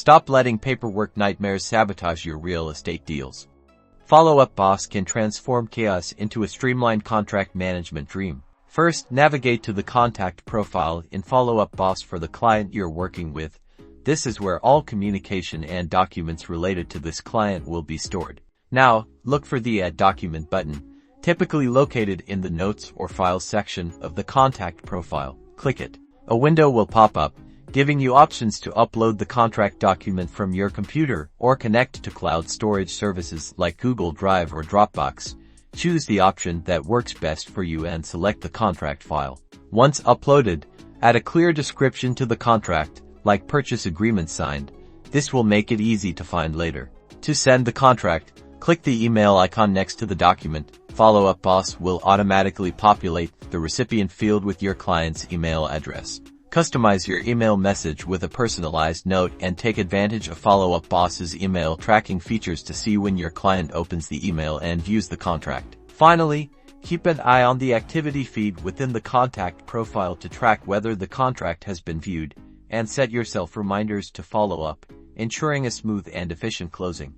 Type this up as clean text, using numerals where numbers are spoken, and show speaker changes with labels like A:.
A: Stop letting paperwork nightmares sabotage your real estate deals. Follow Up Boss can transform chaos into a streamlined contract management dream. First, navigate to the contact profile in Follow Up Boss for the client you're working with. This is where all communication and documents related to this client will be stored. Now, look for the Add Document button, typically located in the Notes or Files section of the contact profile. Click it. A window will pop up, giving you options to upload the contract document from your computer or connect to cloud storage services like Google Drive or Dropbox. Choose the option that works best for you and select the contract file. Once uploaded, add a clear description to the contract, like purchase agreement signed. This will make it easy to find later. To send the contract, click the email icon next to the document. Follow Up Boss will automatically populate the recipient field with your client's email address. Customize your email message with a personalized note and take advantage of Follow Up Boss's email tracking features to see when your client opens the email and views the contract. Finally, keep an eye on the activity feed within the contact profile to track whether the contract has been viewed, and set yourself reminders to follow up, ensuring a smooth and efficient closing.